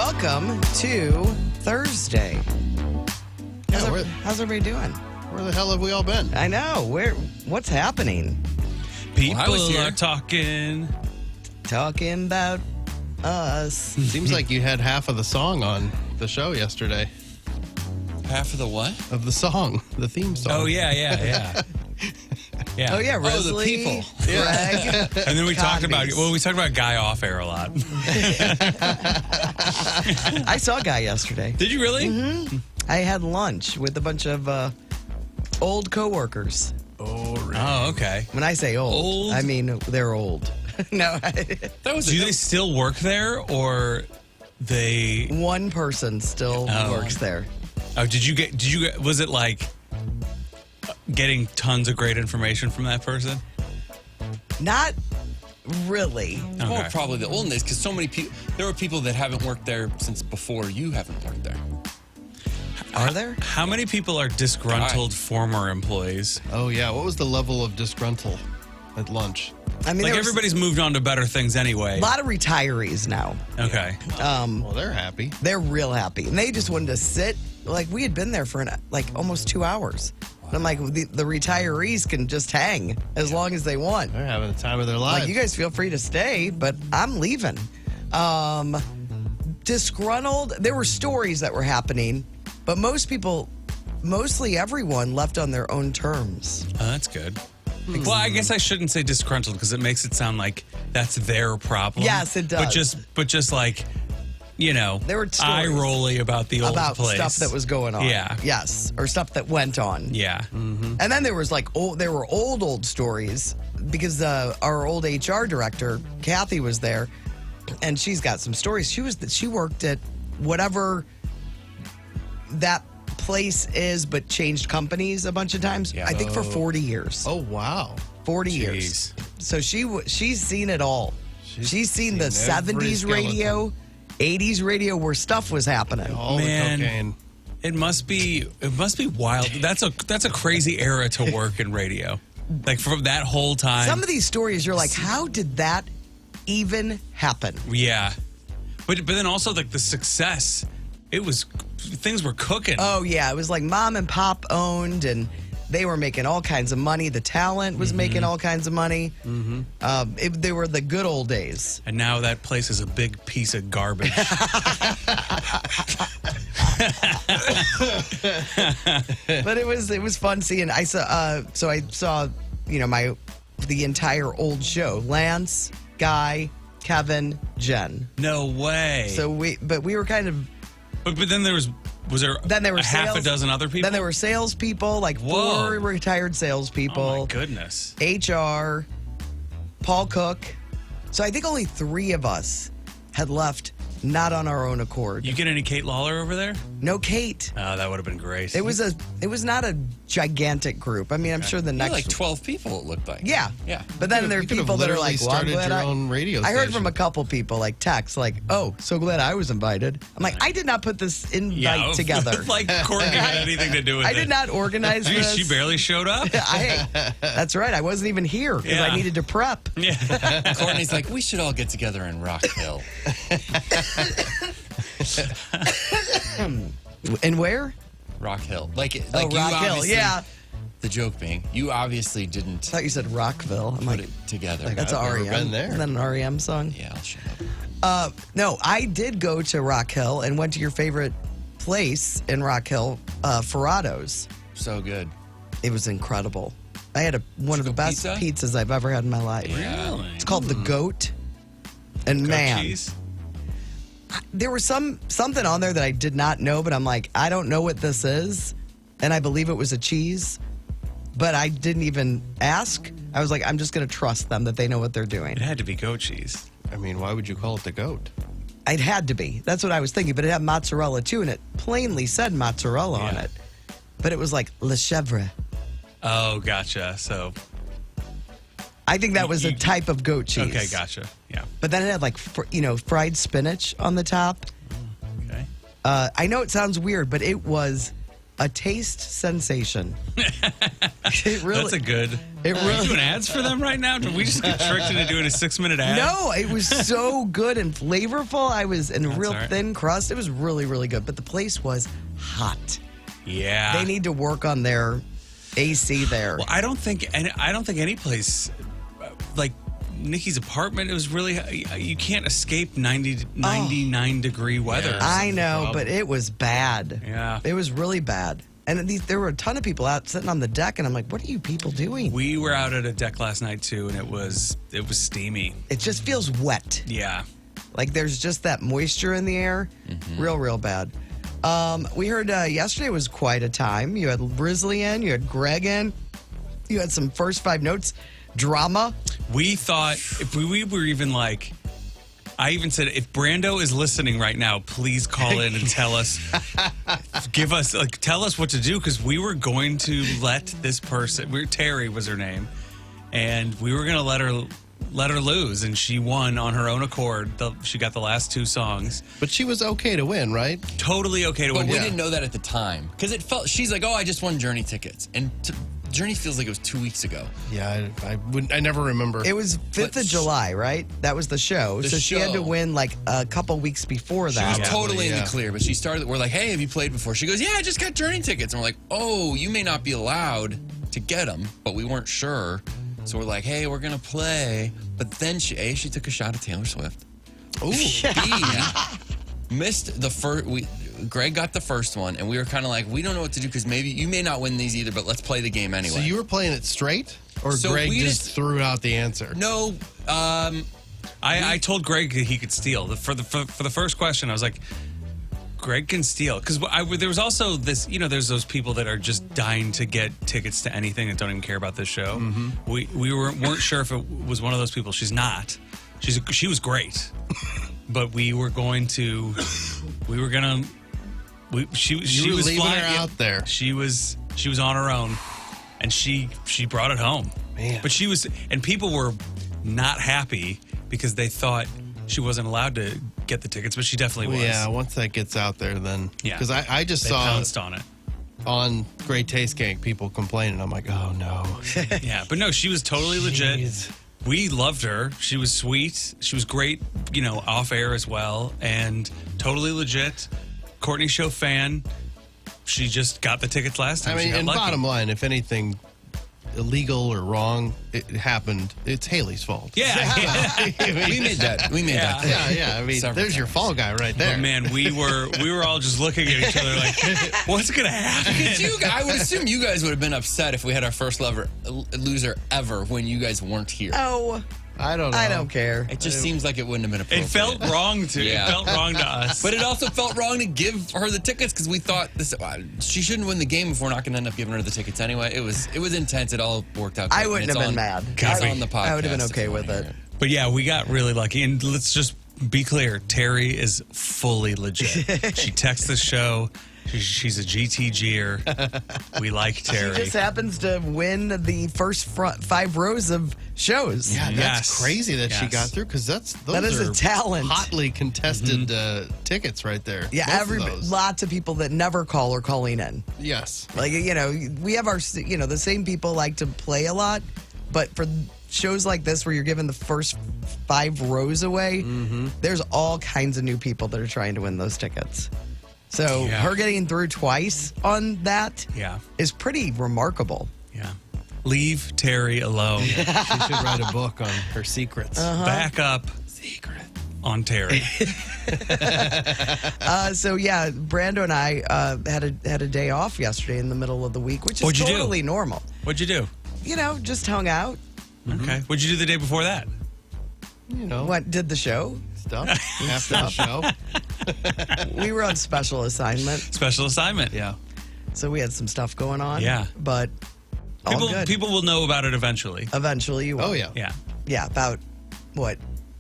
welcome to Thursday. How's everybody doing? Where the hell have we all been? I know. What's happening? People are talking about us. Seems like you had half of the song on the show yesterday. Half of the what? Of the song, the theme song. Oh, yeah. Oh, yeah, Rosalie, the people. Greg. And then we talked about Guy off air a lot. I saw Guy yesterday. Did you really? Mm-hmm. I had lunch with a bunch of old coworkers. Oh, really? Oh, okay. When I say old, I mean they're old. No. Do they still work there, or they? One person still works there. Oh, was it like getting tons of great information from that person? Not really. Okay. Well, probably the olden days, because so many people. There were people that haven't worked there since before you haven't worked there. Are there? How many people are disgruntled former employees? Oh, yeah. What was the level of disgruntle at lunch? I mean, Like everybody's moved on to better things anyway. a lot of retirees now. Okay. Well, they're happy. They're real happy. And they just wanted to sit. Like, we had been there for almost 2 hours. And I'm like, the retirees can just hang as long as they want. They're having the time of their lives. Like, you guys feel free to stay, but I'm leaving. Disgruntled. There were stories that were happening, but mostly everyone left on their own terms. Oh, that's good. Well, I guess I shouldn't say disgruntled because it makes it sound like that's their problem. Yes, it does. But just like, there were eye rolly about the old place. Stuff that was going on. Yeah. Yes, or stuff that went on. Yeah. Mm-hmm. And then there was there were old stories because our old HR director, Kathy, was there, and she's got some stories. She worked at whatever that place is, but changed companies a bunch of times. Yeah. I think for 40 years. Oh, wow. 40 years. So she's seen it all. She's seen the every 70s skeleton. radio, 80s radio where stuff was happening. All Man. the cocaine. It must be wild. That's a crazy era to work in radio. Like from that whole time. Some of these stories, you're like, how did that even happen? Yeah. But then also like the success. Things were cooking. Oh, yeah. It was like mom and pop owned, and they were making all kinds of money. The talent was making all kinds of money. Mm-hmm. They were the good old days. And now that place is a big piece of garbage. But it was fun seeing. I saw the entire old show. Lance, Guy, Kevin, Jen. No way. So we were kind of. But then there was there a half a dozen other people? Then there were salespeople, like Whoa. 4 retired salespeople. Oh my goodness. HR, Paul Cook. So I think only 3 of us had left, not on our own accord. You get any Kate Lawler over there? No Kate. Oh, that would have been great. It was not a gigantic group. I mean, I'm sure the You're next like 12 people, it looked like. Yeah. Yeah. But then there are You could have people that are like, literally well, I'm started glad your own radio I heard station. from a couple people, like text, like, oh, so glad I was invited. I'm like, I did not put this invite together. Like Courtney had anything to do with it. I did not organize this. She barely showed up. That's right. I wasn't even here because I Yeah. needed to prep. Yeah. Courtney's like, we should all get together in Rock Hill. And where? Rock Hill. Like you Rock Hill. obviously- Yeah. The joke being, you obviously I didn't thought you said Rockville. I'm put like, it together. that's I've an never REM. been there. Isn't that an REM song? Yeah, I'll shut up. No, I did go to Rock Hill and went to your favorite place in Rock Hill, Ferratos. So good. It was incredible. I had one of the best pizza? pizzas I've ever had in my life. Really? It's called the Goat. And Goat man, cheese? there was something on there that I did not know, but I'm like, I don't know what this is. And I believe it was a cheese, but I didn't even ask. I was like, I'm just going to trust them that they know what they're doing. It had to be goat cheese. I mean, why would you call it the goat? It had to be. That's what I was thinking. But it had mozzarella too, and it plainly said mozzarella on it. But it was like Le Chèvre. Oh, gotcha. So, I think that was a type of goat cheese. okay, gotcha. Yeah. But then it had like, fried spinach on the top. Okay. I know it sounds weird, but it was a taste sensation. It really, That's a good. It Are really- you doing ads for them right now? Did we just get tricked into doing a 6-minute ad? No, it was so good and flavorful. I was in a real all right. thin crust. It was really, really good. But the place was hot. Yeah. They need to work on their AC there. Well, I don't think any place like Nikki's apartment. It was really you can't escape 99 degree weather. Yeah. I know, but it was bad. Yeah. It was really bad. And there were a ton of people out sitting on the deck, and I'm like, what are you people doing? We were out at a deck last night too, and it was steamy. It just feels wet. Yeah. Like there's just that moisture in the air. Real, real bad. We heard yesterday was quite a time. You had Brisley in, you had Greg in, you had some first 5 notes drama. We thought if we were even like, I even said, if Brando is listening right now, please call in and tell us, tell us what to do, because we were going to let this person, Terry was her name, and we were going to let her lose, and she won on her own accord. She got the last 2 songs. But she was okay to win, right? Totally okay to But win. we didn't know that at the time because it felt. She's like, "Oh, I just won Journey tickets," and Journey feels like it was 2 weeks ago. Yeah, I never remember. It was 5th of July, right? That was the show. The So she had to show. win like a couple weeks before She that. was totally in yeah. the clear, but she started. We're like, "Hey, have you played before?" She goes, "Yeah, I just got Journey tickets." And we're like, "Oh, you may not be allowed to get them," but we weren't sure. So we're like, "Hey, we're gonna play." But then she took a shot at Taylor Swift. Ooh. B missed the first. Greg got the first one, and we were kind of like, we don't know what to do because maybe you may not win these either, but let's play the game anyway. So you were playing it straight, or So Greg we just just- threw out the answer? No, I told Greg that he could steal. For the first question, I was like, Greg can steal. Because there was also this, there's those people that are just dying to get tickets to anything and don't even care about this show. We weren't sure if it was one of those people. She's not. She was great. But she was leaving flying her out there. She was on her own, and she brought it home. Man. But and people were not happy because they thought she wasn't allowed to get the tickets, but she definitely was. Yeah, once that gets out there, then. Yeah. Because I just They saw pounced on it. on Great Taste Gang people complaining. I'm like, oh no. Yeah, but no, she was totally legit. Jeez. We loved her. She was sweet. She was great, off air as well, and totally legit. Courtney Show fan. She just got the tickets last time. I She mean, got and lucky. bottom line, if anything illegal or wrong it happened, it's Haley's fault. Yeah. we made that. We made that. Yeah. Yeah. I mean, Several there's your times. fall guy right there. But man, we were all just looking at each other like, what's gonna happen? I would assume you guys would have been upset if we had our first loser ever when you guys weren't here. Oh, I don't know. I don't care. It just seems like it wouldn't have been appropriate. It felt wrong to. Yeah. It felt wrong to us. But it also felt wrong to give her the tickets because we thought she shouldn't win the game if we're not going to end up giving her the tickets anyway. It was intense. It all worked out. I great. wouldn't And have it's been on- mad. It's on the podcast. I would have been if okay you with wanna it. hear But yeah, we got really lucky. And let's just be clear, Terry is fully legit. She texts the show. She's a GTGer. We like Terry. Just happens to win the first 5 rows of shows. Yeah, that's Yes. crazy that she Yes. got through because those That is a are talent. hotly contested tickets right there. Yeah, Both of those. lots of people that never call are calling in. Yes. Like, we have our, the same people like to play a lot, but for shows like this where you're giving the first 5 rows away, there's all kinds of new people that are trying to win those tickets. So Yeah. her getting through twice on that Yeah. is pretty remarkable. Yeah. Leave Terry alone. She should write a book on her secrets. Back up Secret. on Terry. So yeah, Brando and I had a day off yesterday in the middle of the week, which is What'd you do? totally normal. What'd you do? Just hung out. Okay. What'd you do the day before that? You know, What did the show? stuff after the show. We were on special assignment, Special assignment. Yeah. so we had some stuff going on. Yeah. But all good. People will know about it eventually. Eventually you will. Oh, yeah. Yeah. Yeah, about,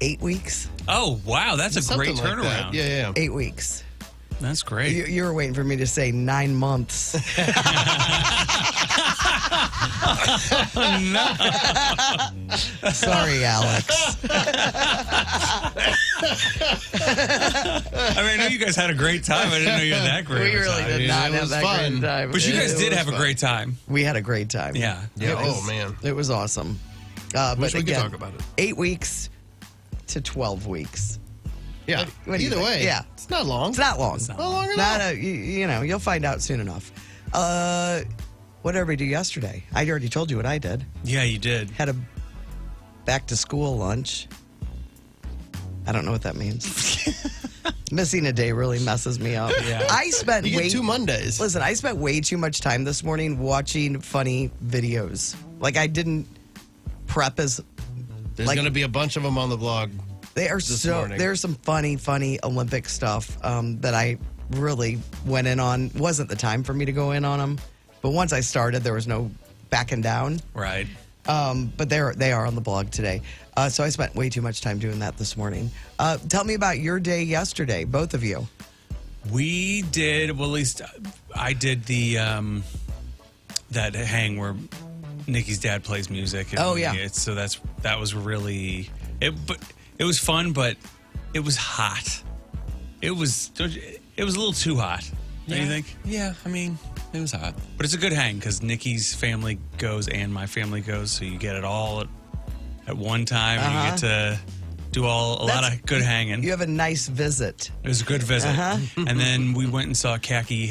8 weeks? Oh, wow. That's a Something great like that. turnaround. Yeah. 8 weeks. That's great. You were waiting for me to say 9 months. Sorry, Alex. I mean, know you guys had a great time. I didn't know you had that great. We really did not it have was that fun. great time. But you guys did was have a fun. great time. We had a great time. Yeah. Yeah. It was- Man. It was awesome. But Wish we could again, talk about it. 8 weeks to 12 weeks. Yeah. What do you Either think? way. Yeah. It's not long. It's not long. not long at all. You know, you'll find out soon enough. What did everybody do yesterday? I already told you what I did. Yeah, you did. Had a back to school lunch. I don't know what that means. Missing a day really messes me up. Yeah. I spent You way get 2 Mondays. Listen, I spent way too much time this morning watching funny videos. Like I didn't prep as There's like- going to be a bunch of them on the blog. they are This so morning. there's some funny Olympic stuff that I really went in on. Wasn't the time for me to go in on them, but once I started, there was no backing down. Right. But they are on the blog today. So I spent way too much time doing that this morning. Tell me about your day yesterday, both of you. We did, well, at least I did the, that hang where Nikki's dad plays music. And Oh, yeah. So that was really, but it was fun, but it was hot. It was a little too hot. Don't you think? Yeah, I mean, it was hot. But it's a good hang because Nikki's family goes and my family goes, so you get it all at one time. And you get to do a lot That's- of good hanging. You have a nice visit. It was a good visit. And then we went and saw Khaki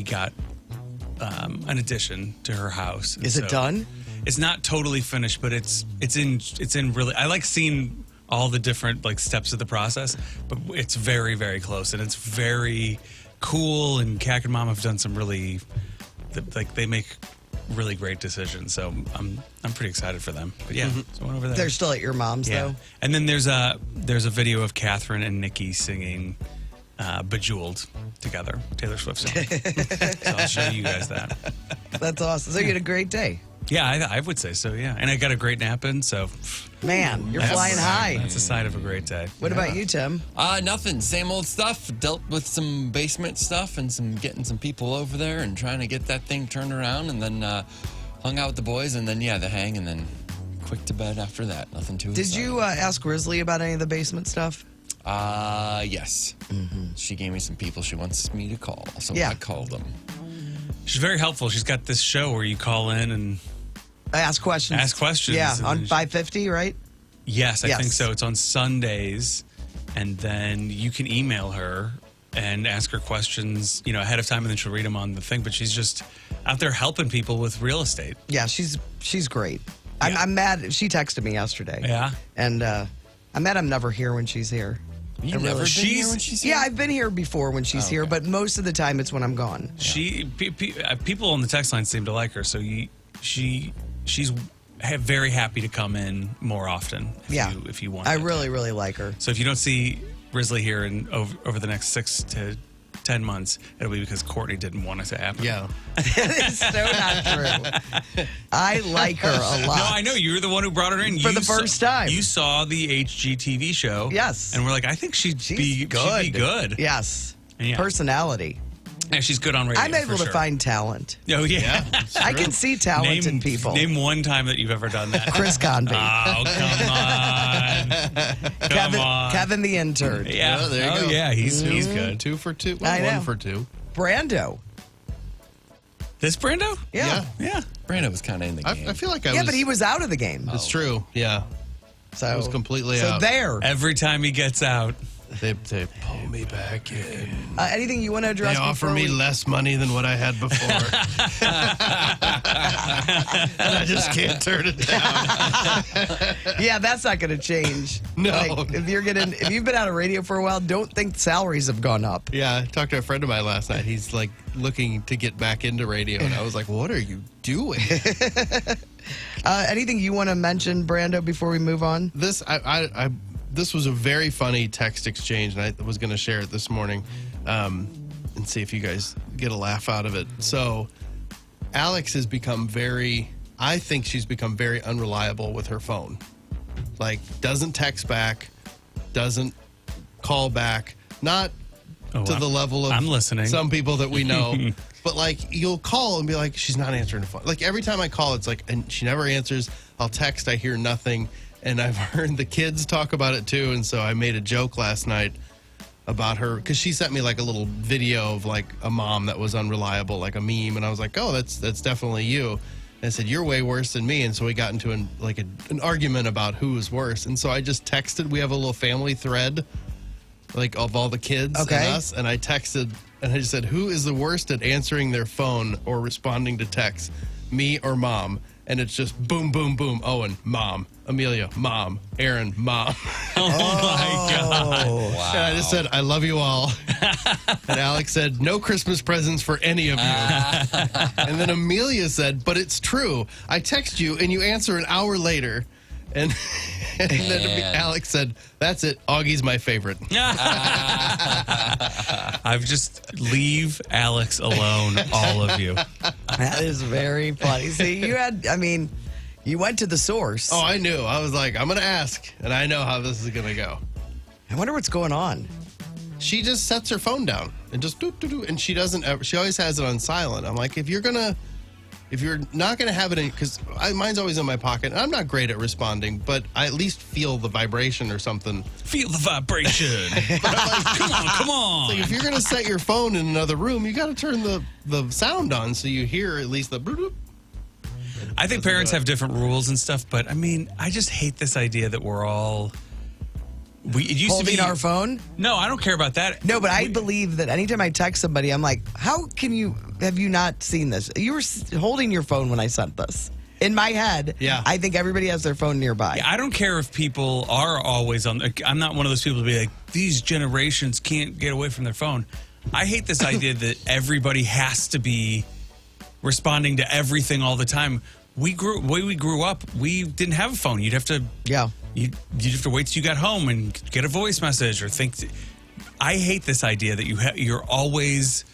got an addition to her house. And Is it done? It's not totally finished, but it's in really. I like seeing all the different like steps of the process, but it's very, very close and it's very cool. And Khaki and Mom have done some really, like they make really great decisions. So I'm pretty excited for them. But yeah, so I went over there. They're still at your mom's though. And then there's a video of Catherine and Nikki singing Bejeweled together, Taylor Swift song. So I'll show you guys that. That's awesome. So you had a great day. Yeah, I would say so, yeah. And I got a great nap in, so Man, you're that's- flying high. That's a sign of a great day. What about you, Tim? Nothing. Same old stuff. Dealt with some basement stuff and getting some people over there and trying to get that thing turned around, and then hung out with the boys, and then the hang, and then quick to bed after that. Nothing too. Did you ask Grizzly about any of the basement stuff? Yes. She gave me some people she wants me to call, so Yeah. I called them. She's very helpful. She's got this show where you call in and Ask questions. ask questions. Yeah, and on then 550, right? Yes, I Yes. think so. It's on Sundays, and then you can email her and ask her questions, ahead of time, and then she'll read them on the thing. But she's just out there helping people with real estate. Yeah, she's great. Yeah. I'm mad. She texted me yesterday. Yeah. And I'm mad I'm never here when she's here. You I never really- been here when she's Yeah, here? I've been here before when she's here, but most of the time it's when I'm gone. People on the text line seem to like her, so she's very happy to come in more often. If you want. I it. really, really like her. So if you don't see Risley here over the next 6 to 10 months, it'll be because Courtney didn't want it to happen. Yeah. It's so not true. I like her a lot. No, I know. You were the one who brought her in. For the first time. You saw the HGTV show. Yes. And we're like, I think she'd She's be good. She'd be good. Yes. Yeah. Personality. Yeah, she's good on radio. I'm able for to sure. find talent. Oh, yeah. I can see talented people. Name one time that you've ever done that. Chris Convey. Oh, come on. Come on. Kevin the intern. Yeah. Oh, there you go. Yeah, he's good. 2 for 2. Well, I know. 1 for 2. Brando. This Brando? Yeah. Yeah. Brando was kind of in the game. I feel like I Yeah, was. but he was out of the game. It's true. Yeah. So I was completely so out. there. Every time he gets out. They pull me back in. Anything you want to They address? offer before me we- less money than what I had before. And I just can't turn it down. Yeah, that's not going to change. No. Like, if you've been out of radio for a while, don't think salaries have gone up. Yeah, I talked to a friend of mine last night. He's like looking to get back into radio, and I was like, "What are you doing?" Anything you want to mention, Brando, before we move on? This this was a very funny text exchange, and I was going to share it this morning, and see if you guys get a laugh out of it. So, Alex has become I think she's become very unreliable with her phone. Like, doesn't text back, doesn't call back, not to the level of I'm listening. some people that we know. But like, you'll call and be like, she's not answering the phone. Like, every time I call, it's like, and she never answers. I'll text, I hear nothing. And I've heard the kids talk about it too. And so I made a joke last night about her, because she sent me like a little video of like a mom that was unreliable, like a meme, and I was like, oh, that's definitely you. And I said, you're way worse than me. And so we got into an argument about who was worse. And so I just texted. We have a little family thread, like of all the kids and us. And I texted and I just said, who is the worst at answering their phone or responding to texts, me or mom? And it's just boom, boom, boom. Owen, mom. Amelia, mom. Aaron, mom. Oh my God. Wow. And I just said, I love you all. And Alex said, no Christmas presents for any of you. And then Amelia said, but it's true. I text you and you answer an hour later. And then Alex said, that's it. Augie's my favorite. I've just leave Alex alone, all of you. That is very funny. See, you went to the source. Oh, I knew. I was like, I'm going to ask. And I know how this is going to go. I wonder what's going on. She just sets her phone down and just do. And she doesn't ever, she always has it on silent. I'm like, if you're not going to have it in, because mine's always in my pocket. And I'm not great at responding, but I at least feel the vibration or something. Feel the vibration. But I'm like, come on. Like, if you're going to set your phone in another room, you got to turn the sound on so you hear at least the bloop. I think parents have different rules and stuff, but I just hate this idea that we're all. It used Holding to be our phone? No, I don't care about that. No, but I believe that anytime I text somebody, I'm like, have you not seen this? You were holding your phone when I sent this. In my head, I think everybody has their phone nearby. Yeah, I don't care if people are always on. I'm not one of those people to be like, these generations can't get away from their phone. I hate this idea that everybody has to be responding to everything all the time. We grew up, we didn't have a phone. You'd have to You'd have to wait till you got home and get a voice message or think. I hate this idea that you're always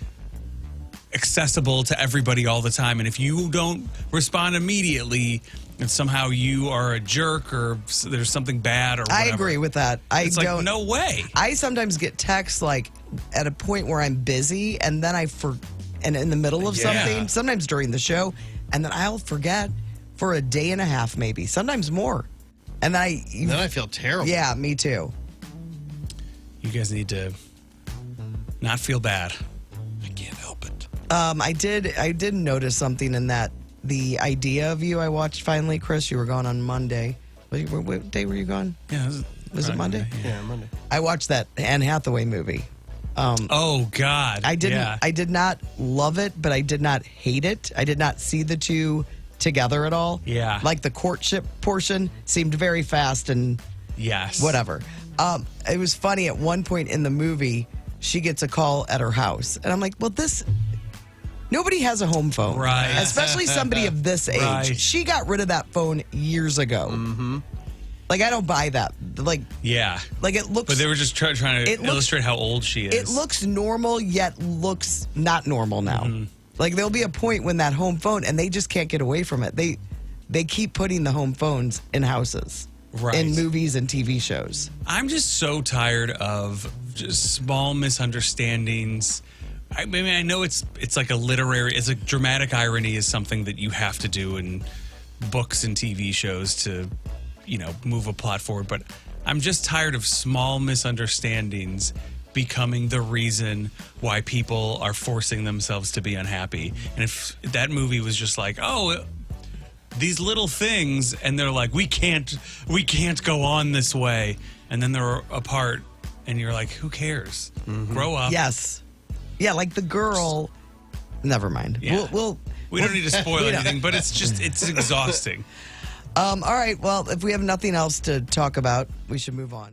accessible to everybody all the time, and if you don't respond immediately, and somehow you are a jerk or there's something bad or whatever. I agree with that. It's like, no way. I sometimes get texts like at a point where I'm busy, and then and in the middle of something, sometimes during the show, and then I'll forget for a day and a half, maybe, sometimes more. And then I feel terrible. Yeah, me too. You guys need to not feel bad. I can't help it. I did notice something in that the idea of you I watched finally, Chris. You were gone on Monday. What day were you gone? Yeah, was it Monday? Yeah, Monday. I watched that Anne Hathaway movie. Oh God! I did not love it, but I did not hate it. I did not see the two together at all. Yeah. Like the courtship portion seemed very fast and whatever. It was funny at one point in the movie, she gets a call at her house. And I'm like, well, nobody has a home phone. Right. Especially somebody of this age. Right. She got rid of that phone years ago. Mm-hmm. Like, I don't buy that. Like it looks. But they were just trying to illustrate how old she is. It looks normal, yet looks not normal now. Mm-hmm. Like, there'll be a point when that home phone, and they just can't get away from it. They keep putting the home phones in houses, in movies and TV shows. I'm just so tired of just small misunderstandings. I mean, I know it's like it's a dramatic irony is something that you have to do in books and TV shows to, move a plot forward. But I'm just tired of small misunderstandings becoming the reason why people are forcing themselves to be unhappy. And if that movie was just like, oh, these little things, and they're like, we can't go on this way, and then they're apart, and you're like, who cares? Mm-hmm. Grow up. Yes. Yeah, like the girl. Never mind. Yeah. We don't need to spoil we anything, but it's exhausting. All right. Well, if we have nothing else to talk about, we should move on.